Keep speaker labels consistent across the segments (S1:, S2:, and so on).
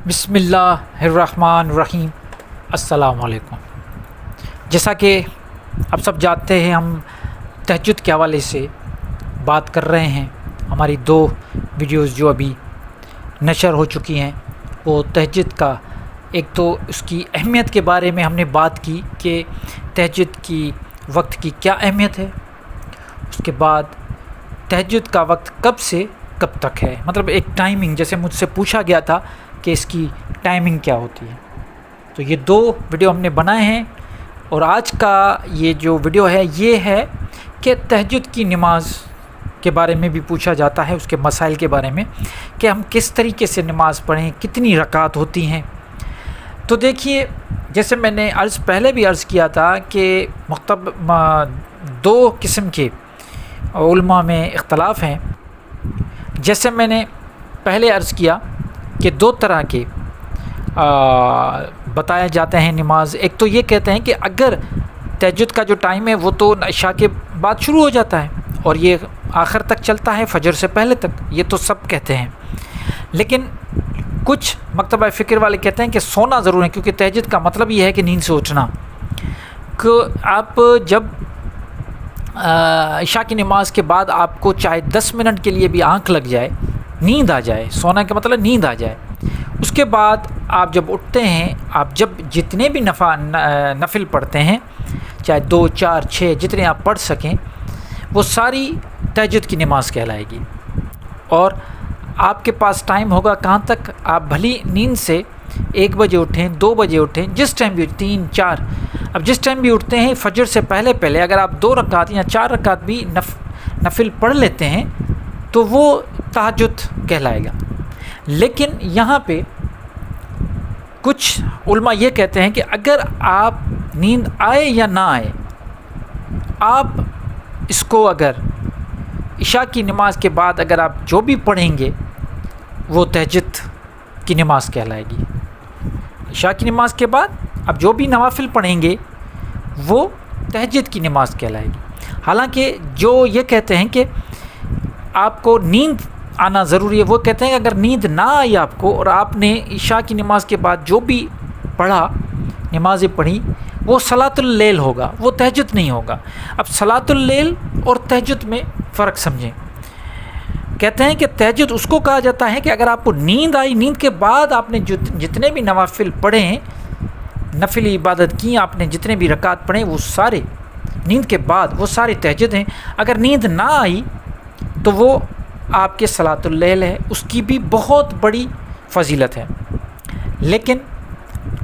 S1: بسم اللہ الرحمن الرحیم۔ السلام علیکم۔ جیسا کہ آپ سب جانتے ہیں، ہم تہجد کے حوالے سے بات کر رہے ہیں۔ ہماری 2 ویڈیوز جو ابھی نشر ہو چکی ہیں وہ تہجد کا، ایک تو اس کی اہمیت کے بارے میں ہم نے بات کی کہ تہجد کی وقت کی کیا اہمیت ہے، اس کے بعد تہجد کا وقت کب سے کب تک ہے، مطلب ایک ٹائمنگ، جیسے مجھ سے پوچھا گیا تھا کہ اس کی ٹائمنگ کیا ہوتی ہے۔ تو یہ 2 ویڈیو ہم نے بنائے ہیں، اور آج کا یہ جو ویڈیو ہے یہ ہے کہ تہجد کی نماز کے بارے میں بھی پوچھا جاتا ہے، اس کے مسائل کے بارے میں کہ ہم کس طریقے سے نماز پڑھیں، کتنی رکعت ہوتی ہیں۔ تو دیکھیے، جیسے میں نے پہلے بھی عرض کیا تھا کہ 2 قسم کے علماء میں اختلاف ہیں۔ جیسے میں نے پہلے عرض کیا کہ 2 طرح کے بتایا جاتے ہیں نماز۔ ایک تو یہ کہتے ہیں کہ اگر تہجد کا جو ٹائم ہے وہ تو عشاء کے بعد شروع ہو جاتا ہے اور یہ آخر تک چلتا ہے، فجر سے پہلے تک، یہ تو سب کہتے ہیں۔ لیکن کچھ مکتبہ فکر والے کہتے ہیں کہ سونا ضرور ہے، کیونکہ تہجد کا مطلب یہ ہے کہ نیند سے اٹھنا، کہ آپ جب عشاء کی نماز کے بعد آپ کو چاہے 10 منٹ کے لیے بھی آنکھ لگ جائے، نیند آ جائے، سونا کا مطلب نیند آ جائے، اس کے بعد آپ جب اٹھتے ہیں، آپ جب جتنے بھی نفل پڑھتے ہیں، چاہے 2 4 6 جتنے آپ پڑھ سکیں، وہ ساری تہجد کی نماز کہلائے گی۔ اور آپ کے پاس ٹائم ہوگا کہاں تک، آپ بھلی نیند سے 1 بجے اٹھیں، 2 بجے اٹھیں، جس ٹائم بھی 3 4، اب جس ٹائم بھی اٹھتے ہیں فجر سے پہلے اگر آپ 2 رکعت یا 4 رکعت بھی نفل پڑھ لیتے ہیں تو وہ تہجد کہلائے گا۔ لیکن یہاں پہ کچھ علماء یہ کہتے ہیں کہ اگر آپ نیند آئے یا نہ آئے، آپ اس کو اگر عشاء کی نماز کے بعد اگر آپ جو بھی پڑھیں گے وہ تہجد کی نماز کہلائے گی۔ عشاء کی نماز کے بعد آپ جو بھی نوافل پڑھیں گے وہ تہجد کی نماز کہلائے گی۔ حالانکہ جو یہ کہتے ہیں کہ آپ کو نیند آنا ضروری ہے، وہ کہتے ہیں کہ اگر نیند نہ آئی آپ کو اور آپ نے عشاء کی نماز کے بعد جو بھی پڑھا، نمازیں پڑھی، وہ صلاۃ اللیل ہوگا، وہ تہجد نہیں ہوگا۔ اب صلاۃ اللیل اور تہجد میں فرق سمجھیں۔ کہتے ہیں کہ تہجد اس کو کہا جاتا ہے کہ اگر آپ کو نیند آئی، نیند کے بعد آپ نے جتنے بھی نوافل پڑھے ہیں، نفل عبادت کی، آپ نے جتنے بھی رکعت پڑھے، وہ سارے نیند کے بعد وہ سارے تہجد ہیں۔ اگر نیند نہ آئی تو وہ آپ کے صلاۃ اللیل ہے، اس کی بھی بہت بڑی فضیلت ہے۔ لیکن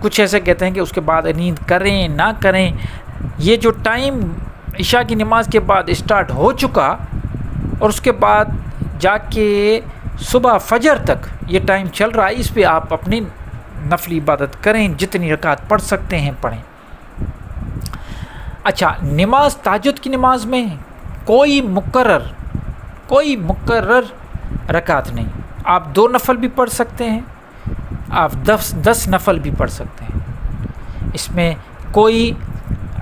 S1: کچھ ایسے کہتے ہیں کہ اس کے بعد نیند کریں نہ کریں، یہ جو ٹائم عشاء کی نماز کے بعد اسٹارٹ ہو چکا اور اس کے بعد جا کے صبح فجر تک یہ ٹائم چل رہا ہے، اس پہ آپ اپنی نفل عبادت کریں، جتنی رکعت پڑھ سکتے ہیں پڑھیں۔ اچھا، نماز تہجد کی نماز میں کوئی مقرر رکعت نہیں، آپ 2 نفل بھی پڑھ سکتے ہیں، آپ 10 نفل بھی پڑھ سکتے ہیں۔ اس میں کوئی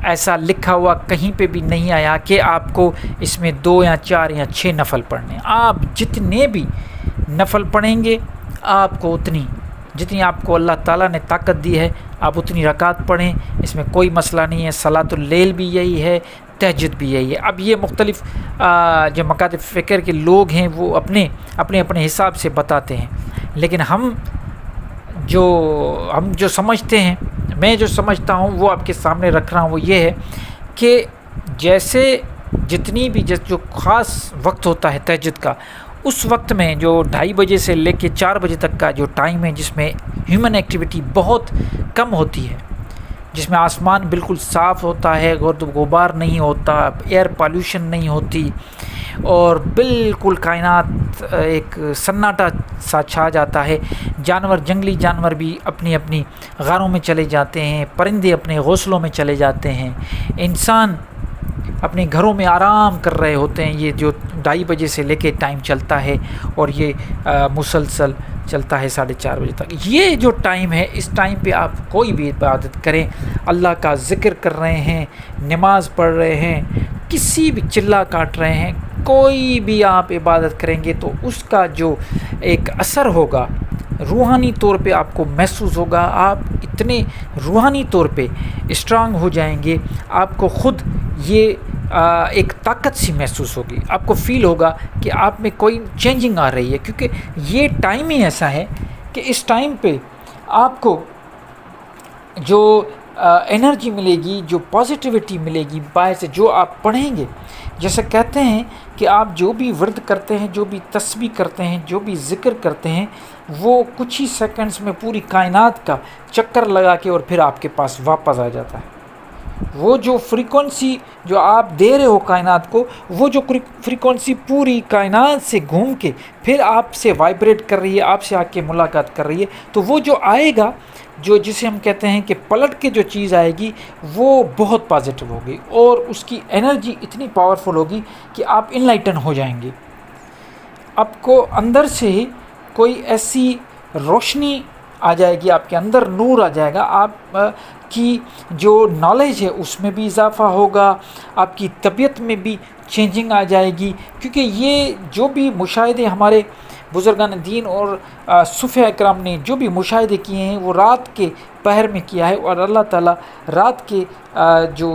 S1: ایسا لکھا ہوا کہیں پہ بھی نہیں آیا کہ آپ کو اس میں 2 یا 4 یا 6 نفل پڑھنے۔ آپ جتنے بھی نفل پڑھیں گے، آپ کو جتنی آپ کو اللہ تعالیٰ نے طاقت دی ہے، آپ اتنی رکعت پڑھیں، اس میں کوئی مسئلہ نہیں ہے۔ صلاۃ اللیل بھی یہی ہے، تہجد بھی یہی ہے۔ اب یہ مختلف جو مکاتب فکر کے لوگ ہیں وہ اپنے حساب سے بتاتے ہیں، لیکن ہم جو سمجھتے ہیں، میں جو سمجھتا ہوں وہ آپ کے سامنے رکھ رہا ہوں، وہ یہ ہے کہ جیسے جو خاص وقت ہوتا ہے تہجد کا، اس وقت میں جو 2:30 بجے سے لے کے 4 بجے تک کا جو ٹائم ہے، جس میں ہیومن ایکٹیویٹی بہت کم ہوتی ہے، جس میں آسمان بالکل صاف ہوتا ہے، گرد و غبار نہیں ہوتا، ایئر پالوشن نہیں ہوتی، اور بالکل کائنات ایک سناٹا سا چھا جاتا ہے، جنگلی جانور بھی اپنی اپنی غاروں میں چلے جاتے ہیں، پرندے اپنے گھونسلوں میں چلے جاتے ہیں، انسان اپنے گھروں میں آرام کر رہے ہوتے ہیں۔ یہ جو 2:30 بجے سے لے کے ٹائم چلتا ہے اور یہ مسلسل چلتا ہے 4:30 بجے تک، یہ جو ٹائم ہے، اس ٹائم پہ آپ کوئی بھی عبادت کریں، اللہ کا ذکر کر رہے ہیں، نماز پڑھ رہے ہیں، کسی بھی چلا کاٹ رہے ہیں، کوئی بھی آپ عبادت کریں گے تو اس کا جو ایک اثر ہوگا روحانی طور پہ آپ کو محسوس ہوگا، آپ اتنے روحانی طور پہ اسٹرانگ ہو جائیں گے، آپ کو خود یہ ایک طاقت سی محسوس ہوگی، آپ کو فیل ہوگا کہ آپ میں کوئی چینجنگ آ رہی ہے، کیونکہ یہ ٹائم ہی ایسا ہے کہ اس ٹائم پہ آپ کو جو انرجی ملے گی، جو پازیٹیوٹی ملے گی، باعث جو آپ پڑھیں گے، جیسے کہتے ہیں کہ آپ جو بھی ورد کرتے ہیں، جو بھی تسبیح کرتے ہیں، جو بھی ذکر کرتے ہیں، وہ کچھ ہی سیکنڈز میں پوری کائنات کا چکر لگا کے اور پھر آپ کے پاس واپس آ جاتا ہے۔ وہ جو فریکوینسی جو آپ دے رہے ہو کائنات کو، وہ جو فریکوینسی پوری کائنات سے گھوم کے پھر آپ سے وائبریٹ کر رہی ہے، آپ سے آ کے ملاقات کر رہی ہے، تو وہ جو آئے گا، جو جسے ہم کہتے ہیں کہ پلٹ کے جو چیز آئے گی، وہ بہت پازیٹیو ہوگی اور اس کی انرجی اتنی پاورفل ہوگی کہ آپ انلائٹن ہو جائیں گے۔ آپ کو اندر سے ہی کوئی ایسی روشنی آ جائے گی، آپ کے اندر نور آ جائے گا، آپ کی جو نالج ہے اس میں بھی اضافہ ہوگا، آپ کی طبیعت میں بھی چینجنگ آ جائے گی، کیونکہ یہ جو بھی مشاہدے ہمارے بزرگان دین اور صوفیاء اکرام نے جو بھی مشاہدے کیے ہیں، وہ رات کے پہر میں کیا ہے، اور اللہ تعالیٰ رات کے جو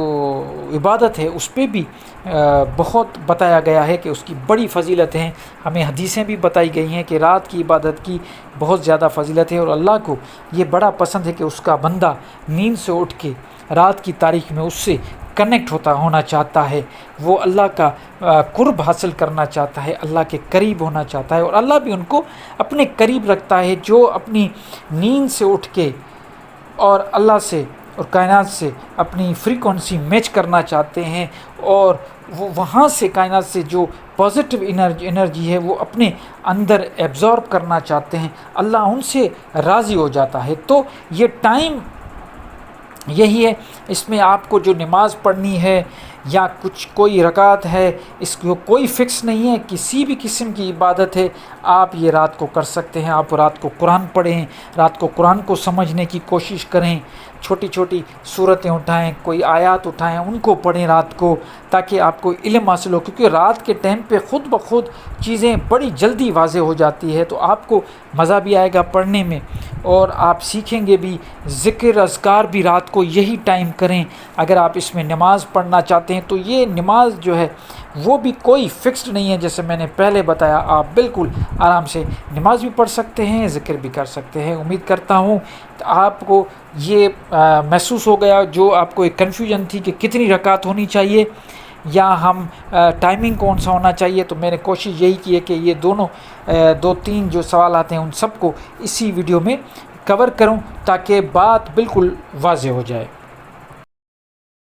S1: عبادت ہے اس پہ بھی بہت بتایا گیا ہے کہ اس کی بڑی فضیلت ہیں، ہمیں حدیثیں بھی بتائی گئی ہیں کہ رات کی عبادت کی بہت زیادہ فضیلت ہے، اور اللہ کو یہ بڑا پسند ہے کہ اس کا بندہ نیند سے اٹھ کے رات کی تاریخ میں اس سے کنیکٹ ہونا چاہتا ہے، وہ اللہ کا قرب حاصل کرنا چاہتا ہے، اللہ کے قریب ہونا چاہتا ہے، اور اللہ بھی ان کو اپنے قریب رکھتا ہے جو اپنی نیند سے اٹھ کے اور اللہ سے اور کائنات سے اپنی فریکوینسی میچ کرنا چاہتے ہیں، اور وہ وہاں سے کائنات سے جو پازیٹیو انرجی ہے وہ اپنے اندر ایبزارب کرنا چاہتے ہیں، اللہ ان سے راضی ہو جاتا ہے۔ تو یہ ٹائم یہی ہے، اس میں آپ کو جو نماز پڑھنی ہے یا کوئی رکعت ہے، اس کو کوئی فکس نہیں ہے، کسی بھی قسم کی عبادت ہے آپ یہ رات کو کر سکتے ہیں۔ آپ رات کو قرآن پڑھیں، رات کو قرآن کو سمجھنے کی کوشش کریں، چھوٹی چھوٹی صورتیں اٹھائیں، کوئی آیات اٹھائیں، ان کو پڑھیں رات کو، تاکہ آپ کو علم حاصل ہو، کیونکہ رات کے ٹائم پہ خود بخود چیزیں بڑی جلدی واضح ہو جاتی ہے، تو آپ کو مزہ بھی آئے گا پڑھنے میں، اور آپ سیکھیں گے بھی۔ ذکر اذکار بھی رات کو یہی ٹائم کریں۔ اگر آپ اس میں نماز پڑھنا چاہتے ہیں تو یہ نماز جو ہے وہ بھی کوئی فکسڈ نہیں ہے، جیسے میں نے پہلے بتایا، آپ بالکل آرام سے نماز بھی پڑھ سکتے ہیں، ذکر بھی کر سکتے ہیں۔ امید کرتا ہوں آپ کو یہ محسوس ہو گیا، جو آپ کو ایک کنفیوژن تھی کہ کتنی رکعت ہونی چاہیے یا ہم ٹائمنگ کون سا ہونا چاہیے، تو میں نے کوشش یہی کی ہے کہ یہ دونوں 2-3 جو سوالات ہیں ان سب کو اسی ویڈیو میں کور کروں تاکہ بات بالکل واضح ہو جائے۔